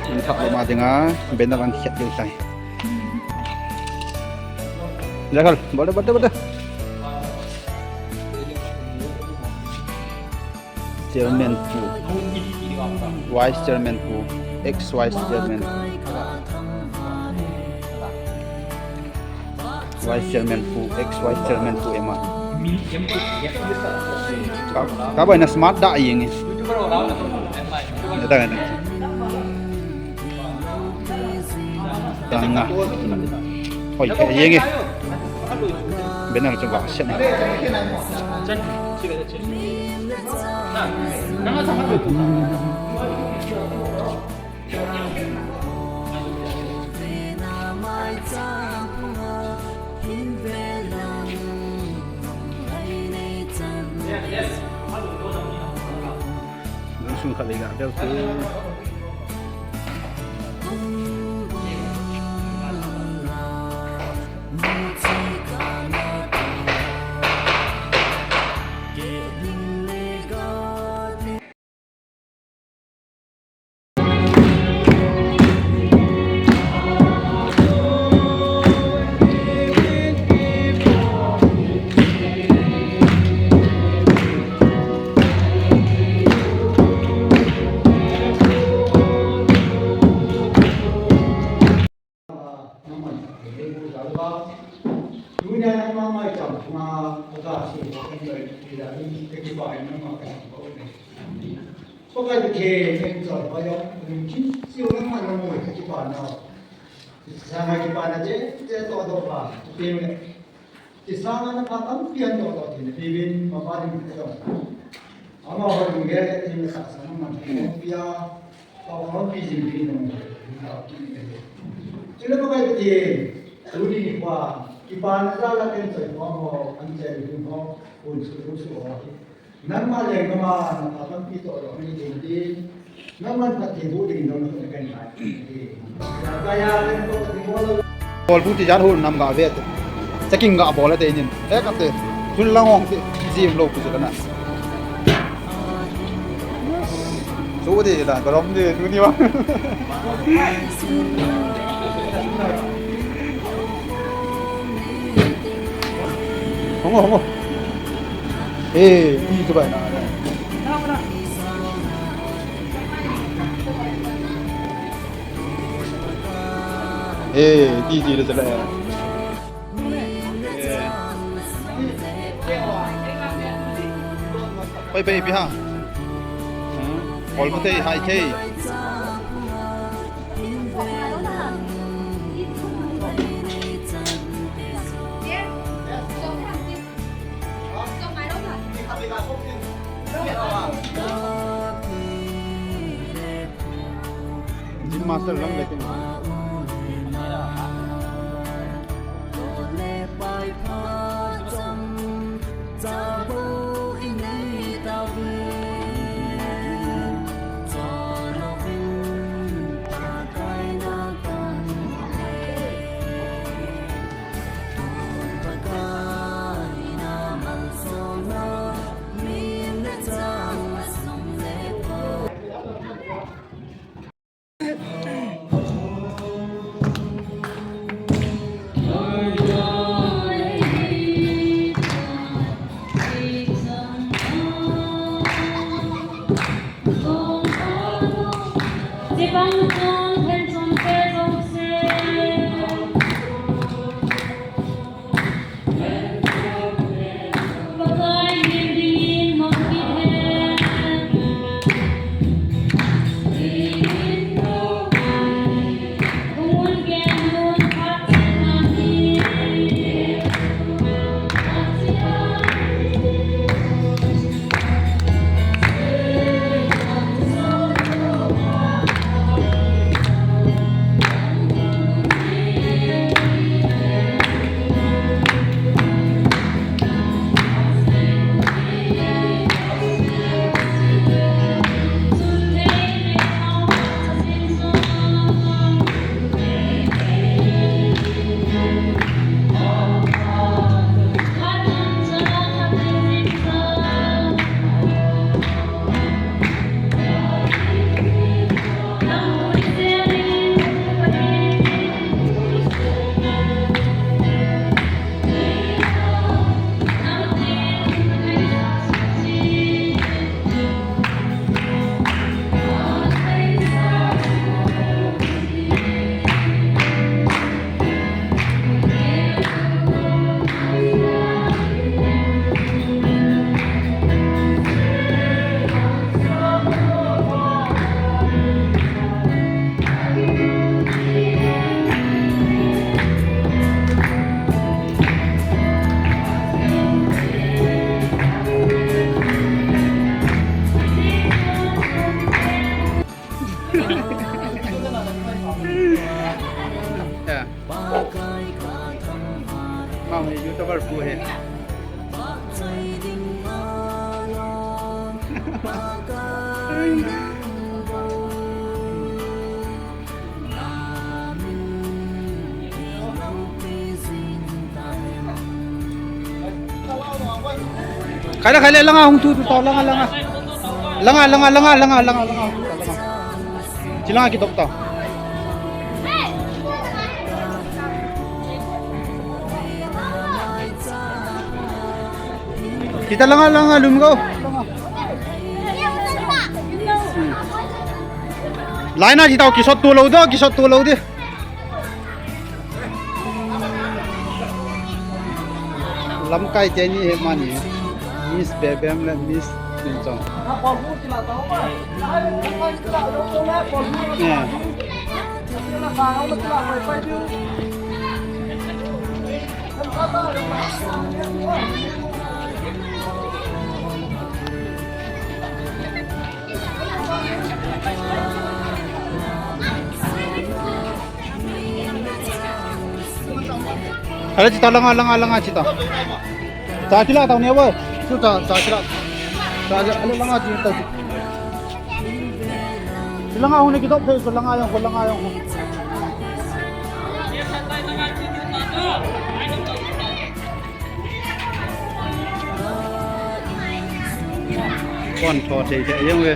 Mình thọc vào mà tiếng á bên đó ăn khét điều say ra con bắt đó German food Vice German food X Vice German Vice German food X Vice German food em ạ các bạn là smart đại gì nhỉ người ta này tăng à hỏi cái gì nhỉ bên nào trong vải sẽ này xuống khởi lại đeo thứ có cái kề thêm rồi bao nhiêu mình siêu nó mà nó ngồi cái bàn nào sang cái bàn này chứ to to vào tiền này thì sang nó phát tấm tiền to to thì vì bên mà ba đi cái đó ông mà họ dùng cái thì nó sẵn sàng mà bây giờ họ có cái gì thì nó chứ nó có cái gì tôi đi qua cái bàn ra là cái rồi họ anh chơi cũng họ ôn sự họ nang ma le kama na patam pi to ro ni din din nang man pati bu din no no kan ba kaya len to ti bol bu ti jar hol nam ga ve checking ga bol te nin e ka te thul la hong te jim lo ku kana so de da ga rom de tu ni wa không ê đi cho bạn nào ê đi gì được rồi bay bay bị ha còn có thể hai thế master lang lekin Kaya lang nga hung tu to lang nga. Langa. Sila nga kitok to. Kita lang lumgaw. Lain na kita kisot tulaw di. Lamkai jeni mani. Miss Bebemและ Miss นินจงเนี่ยอะไรจิตาlangaจิตาSakila tahu ni apa? Sudah sakila. Sakila ada langa cinta. Langa hune kita pay ko langa yang. Kon thò thì chạy yang we.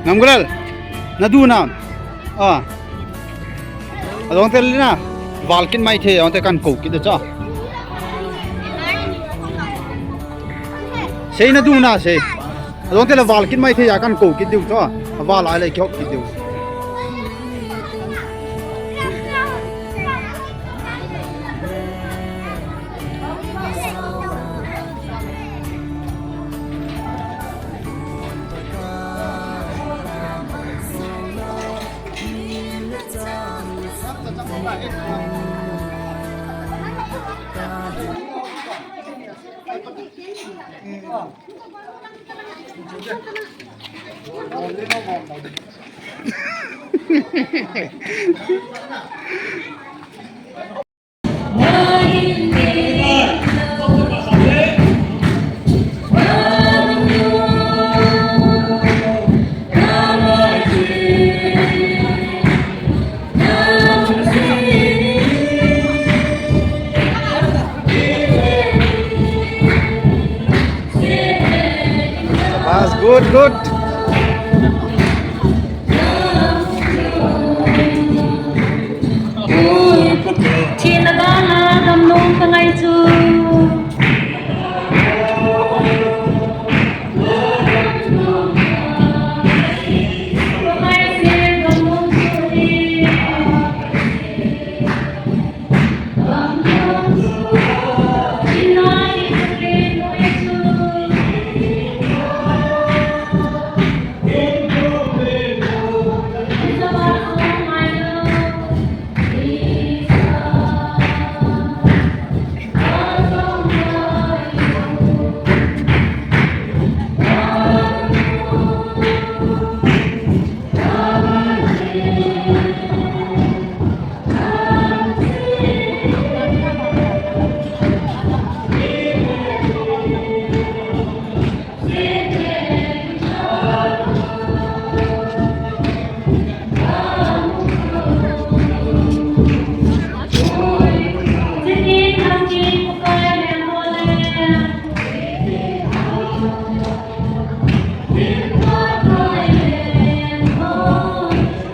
Namgulal, naduna. Adong telina, Valkin mai the, adong tekan Kuki de cha. Sei naduna sei. Adong tel Valkin mai the ya kan Kuki diu cha. Val ai lai kyok ki diu. Good. Chinagana kamnong tangay chu.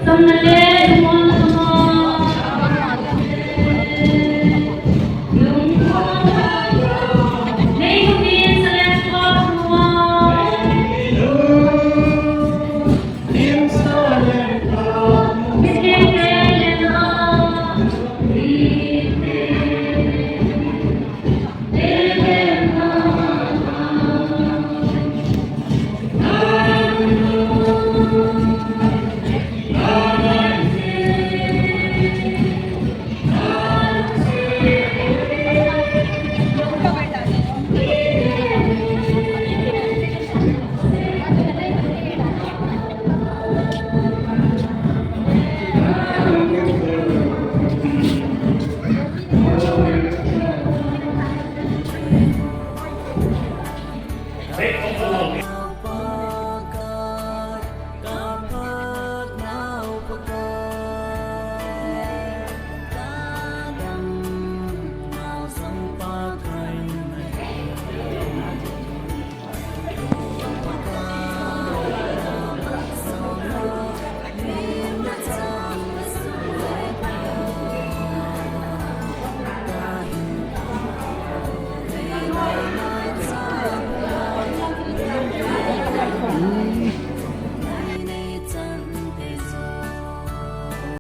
From the